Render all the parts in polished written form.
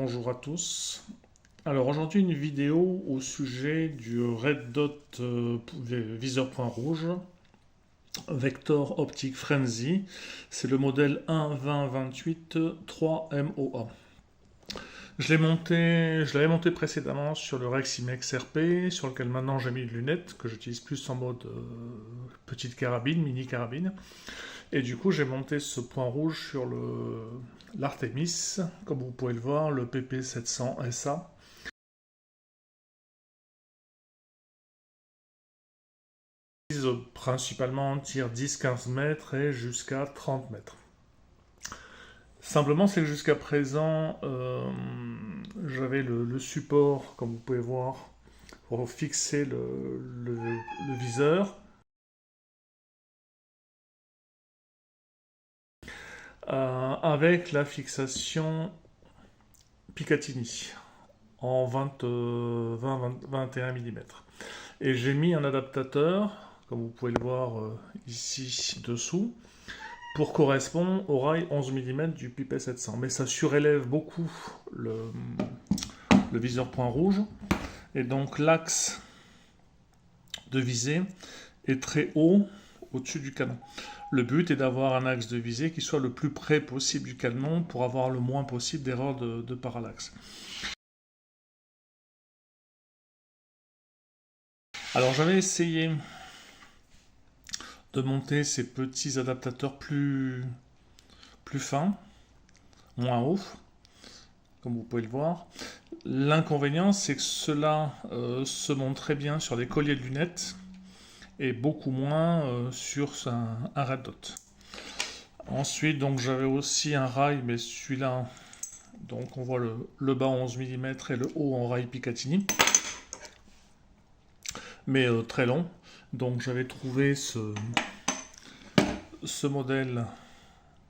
Bonjour à tous. Alors aujourd'hui une vidéo au sujet du Red Dot viseur point rouge Vector Optic Frenzy. C'est le modèle 1.20.28 3MOA. Je l'avais monté précédemment sur le Reximex RP, sur lequel maintenant j'ai mis une lunette que j'utilise plus en mode petite carabine, mini carabine. Et du coup, j'ai monté ce point rouge sur l'Artemis, comme vous pouvez le voir, le PP700 SA. Principalement en tir 10-15 mètres et jusqu'à 30 mètres. Simplement, c'est que jusqu'à présent, j'avais le support, comme vous pouvez voir, pour fixer le viseur. Avec la fixation Picatinny en 20-21 mm. Et j'ai mis un adaptateur, comme vous pouvez le voir ici dessous, pour correspondre au rail 11 mm du Pipet 700. Mais ça surélève beaucoup le viseur point rouge. Et donc l'axe de visée est très haut au-dessus du canon. Le but est d'avoir un axe de visée qui soit le plus près possible du canon pour avoir le moins possible d'erreurs de parallaxe. Alors j'avais essayé de monter ces petits adaptateurs plus fins, moins hauts, comme vous pouvez le voir. L'inconvénient, c'est que cela se monte très bien sur des colliers de lunettes et beaucoup moins sur un Red Dot. Ensuite, donc j'avais aussi un rail, mais celui-là, donc on voit le bas en 11 mm et le haut en rail Picatinny, mais très long. Donc j'avais trouvé ce modèle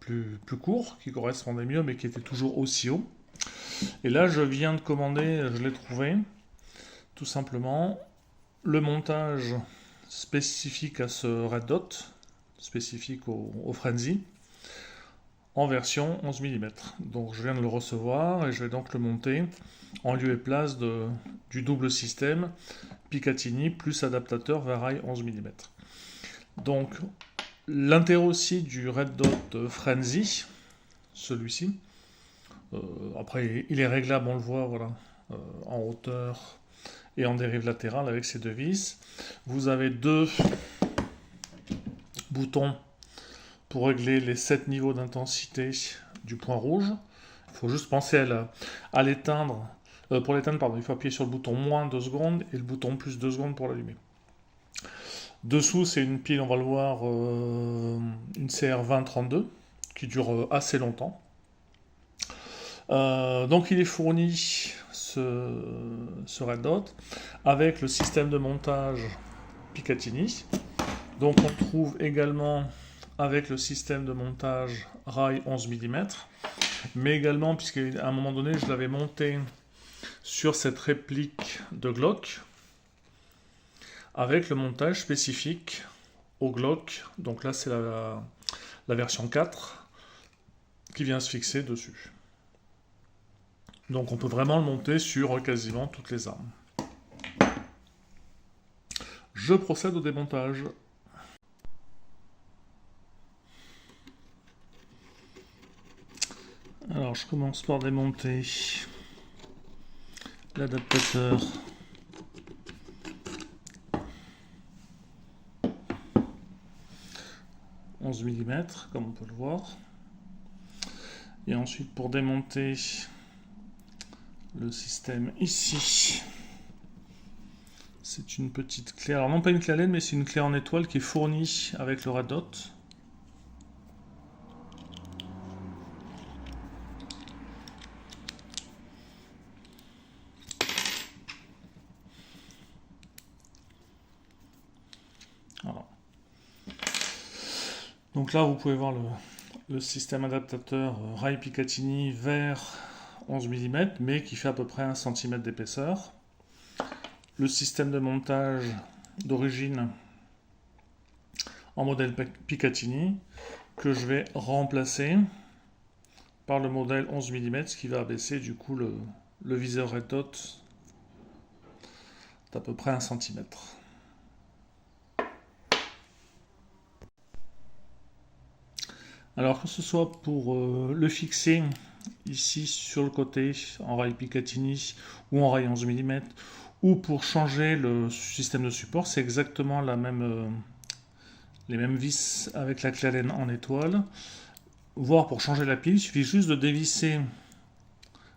plus court, qui correspondait mieux, mais qui était toujours aussi haut. Et là, je viens de commander, je l'ai trouvé, tout simplement, le montage spécifique à ce Red Dot, spécifique au Frenzy, en version 11 mm. Donc je viens de le recevoir et je vais donc le monter en lieu et place du double système Picatinny plus adaptateur Varai 11 mm. Donc l'intérêt aussi du Red Dot Frenzy, celui-ci, après il est réglable, on le voit, voilà, en hauteur et en dérive latérale avec ces deux vis. Vous avez deux boutons pour régler les 7 niveaux d'intensité du point rouge. Il faut juste penser à l'éteindre. Pour l'éteindre, pardon, il faut appuyer sur le bouton moins 2 secondes et le bouton plus 2 secondes pour l'allumer. Dessous, c'est une pile, on va le voir, une CR2032 qui dure assez longtemps. Donc il est fourni, ce Red Dot, avec le système de montage Picatinny. Donc on trouve également avec le système de montage rail 11 mm, mais également, puisqu'à un moment donné, je l'avais monté sur cette réplique de Glock, avec le montage spécifique au Glock. Donc là, c'est la version 4 qui vient se fixer dessus. Donc on peut vraiment le monter sur quasiment toutes les armes. Je procède au démontage. Alors je commence par démonter l'adaptateur « 11 mm » comme on peut le voir. Et ensuite pour démonter le système ici, c'est une petite clé, alors non pas une clé Allen, mais c'est une clé en étoile qui est fournie avec le Red Dot. Voilà. Donc là vous pouvez voir le système adaptateur rail Picatinny vers 11 mm, mais qui fait à peu près 1 cm d'épaisseur. Le système de montage d'origine en modèle Picatinny, que je vais remplacer par le modèle 11 mm, ce qui va abaisser du coup le viseur red dot d'à peu près 1 cm. Alors que ce soit pour le fixer ici sur le côté en rail Picatinny ou en rail 11 mm, ou pour changer le système de support, c'est exactement la même, les mêmes vis avec la clé Allen en étoile. Voire pour changer la pile, il suffit juste de dévisser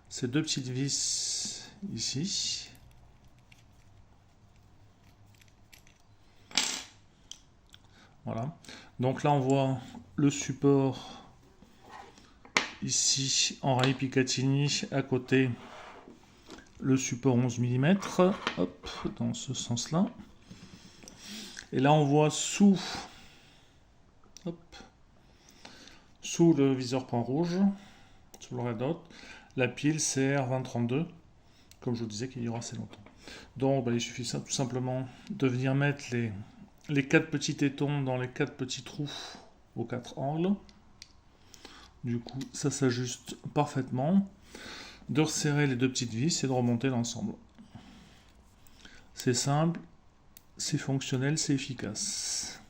ces deux petites vis ici. Voilà. Donc là on voit le support ici en rail Picatinny, à côté le support 11 mm, hop, dans ce sens-là. Et là on voit sous le viseur point rouge, sous le red dot, la pile CR2032, comme je vous disais qu'il y aura assez longtemps. Donc il suffit tout simplement de venir mettre les 4 petits tétons dans les 4 petits trous aux 4 angles. Du coup, ça s'ajuste parfaitement. De resserrer les 2 petites vis et de remonter l'ensemble. C'est simple, c'est fonctionnel, c'est efficace.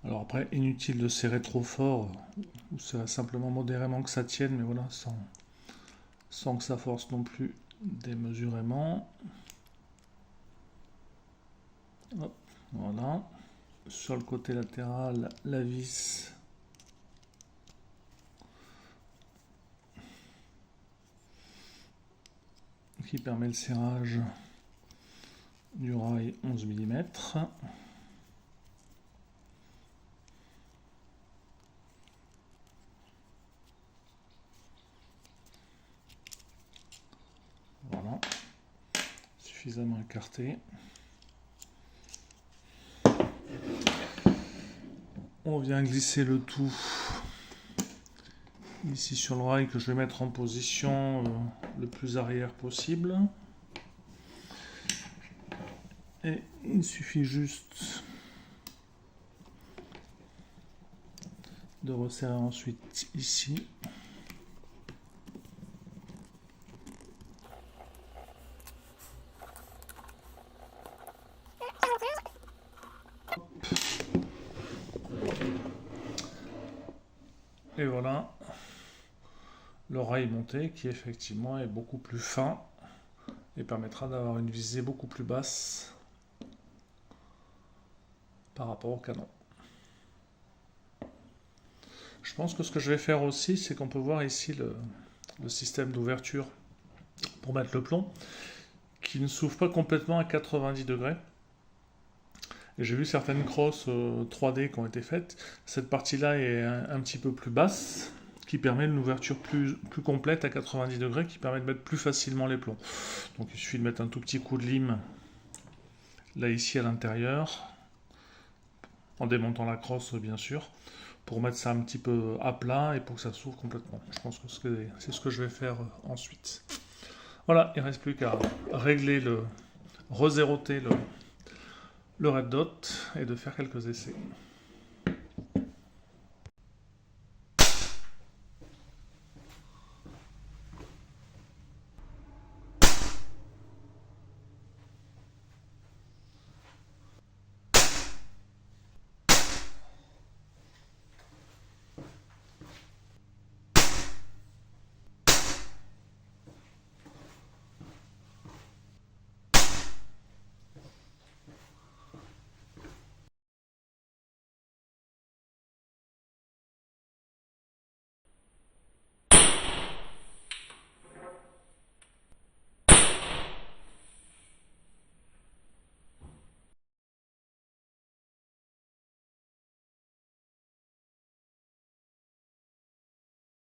Alors après, inutile de serrer trop fort, ou serrer simplement modérément que ça tienne, mais voilà, sans que ça force non plus démesurément. Hop, voilà. Sur le côté latéral, la vis qui permet le serrage du rail 11 mm. Voilà, suffisamment écarté. On vient glisser le tout ici sur le rail que je vais mettre en position le plus arrière possible. Et il suffit juste de resserrer ensuite ici. Et voilà le rail monté qui effectivement est beaucoup plus fin et permettra d'avoir une visée beaucoup plus basse par rapport au canon. Je pense que ce que je vais faire aussi, c'est qu'on peut voir ici le système d'ouverture pour mettre le plomb qui ne s'ouvre pas complètement à 90 degrés. Et j'ai vu certaines crosses 3D qui ont été faites. Cette partie-là est un petit peu plus basse, qui permet une ouverture plus complète à 90 degrés, qui permet de mettre plus facilement les plombs. Donc il suffit de mettre un tout petit coup de lime, là ici à l'intérieur, en démontant la crosse bien sûr, pour mettre ça un petit peu à plat et pour que ça s'ouvre complètement. Je pense que c'est ce que je vais faire ensuite. Voilà, il ne reste plus qu'à régler rezéroter le red dot et de faire quelques essais.